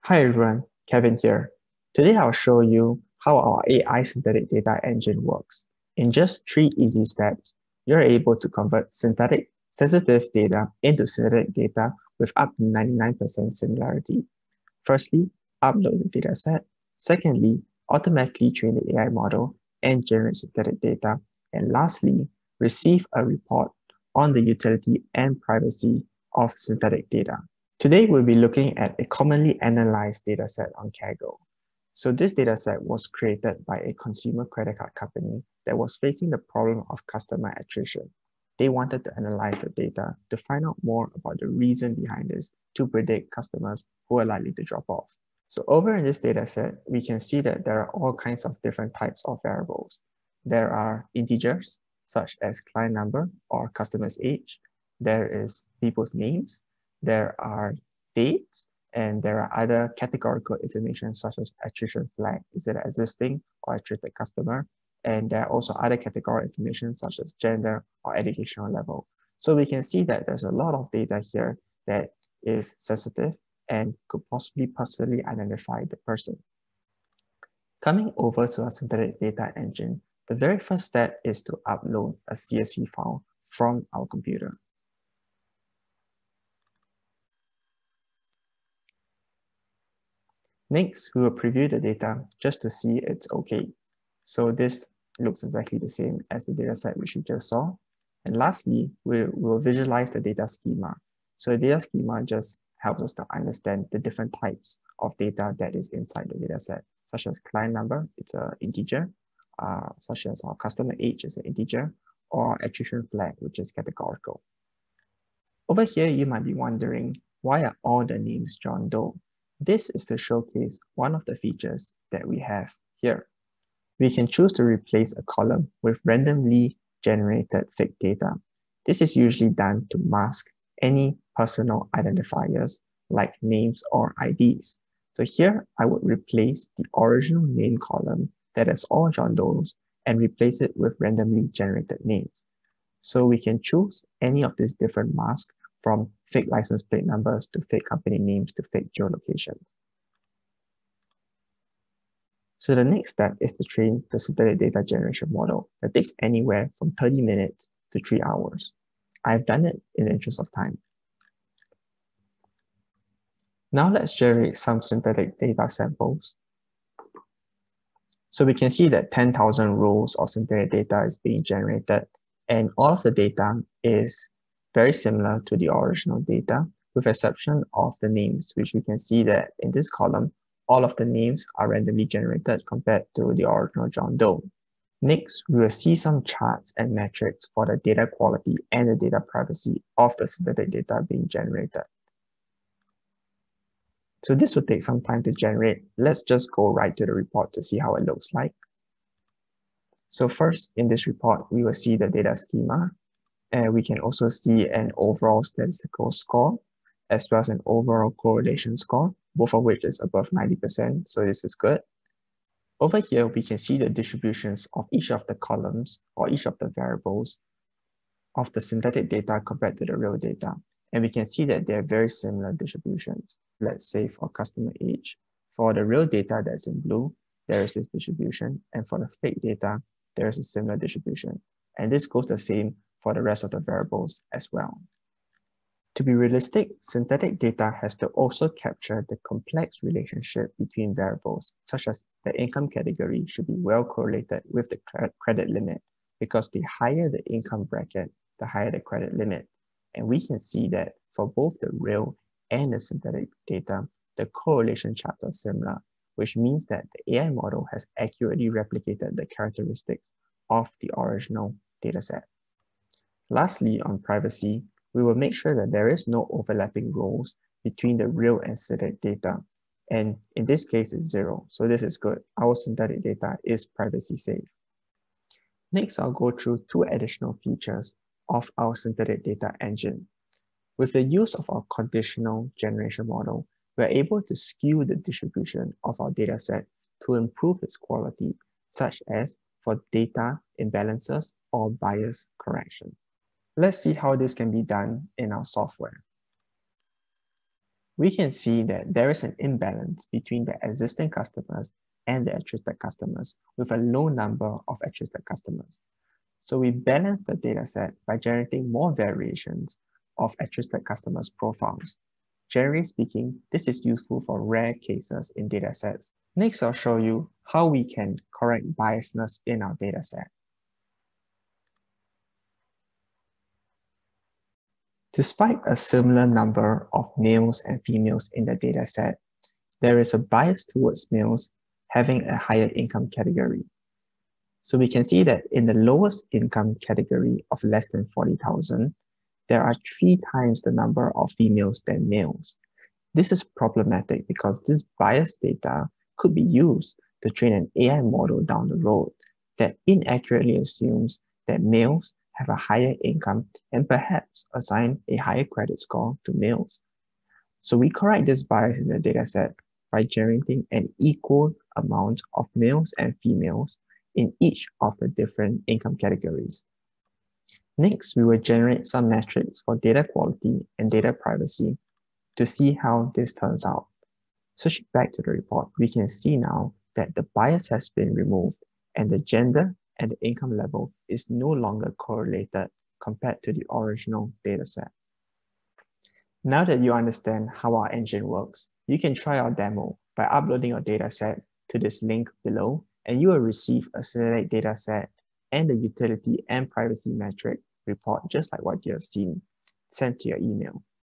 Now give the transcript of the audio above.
Hi everyone, Kevin here. Today I'll show you how our AI synthetic data engine works. In just 3 easy steps, you're able to convert synthetic sensitive data into synthetic data with up to 99% similarity. Firstly, upload the dataset. Secondly, automatically train the AI model and generate synthetic data. And lastly, receive a report on the utility and privacy of synthetic data. Today, we'll be looking at a commonly analyzed dataset on Kaggle. So this dataset was created by a consumer credit card company that was facing the problem of customer attrition. They wanted to analyze the data to find out more about the reason behind this to predict customers who are likely to drop off. So over in this dataset, we can see that there are all kinds of different types of variables. There are integers, such as client number or customer's age. There is people's names. There are dates, and there are other categorical information such as attrition flag. Is it an existing or attrited customer? And there are also other categorical information such as gender or educational level. So we can see that there's a lot of data here that is sensitive and could possibly personally identify the person. Coming over to our synthetic data engine, the very first step is to upload a CSV file from our computer. Next, we will preview the data just to see it's okay. So this looks exactly the same as the dataset which you just saw. And lastly, we will visualize the data schema. So the data schema just helps us to understand the different types of data that is inside the dataset, such as client number, it's an integer, such as our customer age is an integer, or attrition flag, which is categorical. Over here, you might be wondering, why are all the names John Doe? This is to showcase one of the features that we have here. We can choose to replace a column with randomly generated fake data. This is usually done to mask any personal identifiers like names or IDs. So here I would replace the original name column that is all John Doe's and replace it with randomly generated names. So we can choose any of these different masks from fake license plate numbers to fake company names to fake geolocations. So the next step is to train the synthetic data generation model that takes anywhere from 30 minutes to 3 hours. I've done it in the interest of time. Now let's generate some synthetic data samples. So we can see that 10,000 rows of synthetic data is being generated, and all of the data is very similar to the original data, with exception of the names, which we can see that in this column, all of the names are randomly generated compared to the original John Doe. Next, we will see some charts and metrics for the data quality and the data privacy of the synthetic data being generated. So this will take some time to generate. Let's just go right to the report to see how it looks like. So first, in this report, we will see the data schema, and we can also see an overall statistical score, as well as an overall correlation score, both of which is above 90%, so this is good. Over here, we can see the distributions of each of the columns or each of the variables of the synthetic data compared to the real data. And we can see that they're very similar distributions. Let's say for customer age, for the real data that's in blue, there is this distribution, and for the fake data, there is a similar distribution. And this goes the same for the rest of the variables as well. To be realistic, synthetic data has to also capture the complex relationship between variables, such as the income category should be well correlated with the credit limit, because the higher the income bracket, the higher the credit limit. And we can see that for both the real and the synthetic data, the correlation charts are similar, which means that the AI model has accurately replicated the characteristics of the original dataset. Lastly, on privacy, we will make sure that there is no overlapping rows between the real and synthetic data. And in this case, it's 0. So this is good. Our synthetic data is privacy safe. Next, I'll go through 2 additional features of our synthetic data engine. With the use of our conditional generation model, we're able to skew the distribution of our dataset to improve its quality, such as for data imbalances or bias correction. Let's see how this can be done in our software. we can see that there is an imbalance between the existing customers and the attracted customers with a low number of attracted customers. So we balance the dataset by generating more variations of attracted customers' profiles. Generally speaking, this is useful for rare cases in datasets. Next, I'll show you how we can correct biasness in our dataset. Despite a similar number of males and females in the dataset, there is a bias towards males having a higher income category. So we can see that in the lowest income category of less than 40,000, there are 3 times the number of females than males. This is problematic because this biased data could be used to train an AI model down the road that inaccurately assumes that males have a higher income and perhaps assign a higher credit score to males. So we correct this bias in the dataset by generating an equal amount of males and females in each of the different income categories. Next, we will generate some metrics for data quality and data privacy to see how this turns out. Switching back to the report, we can see now that the bias has been removed and the gender and the income level is no longer correlated compared to the original dataset. Now that you understand how our engine works, you can try our demo by uploading your dataset to this link below, and you will receive a select dataset and the utility and privacy metric report just like what you have seen sent to your email.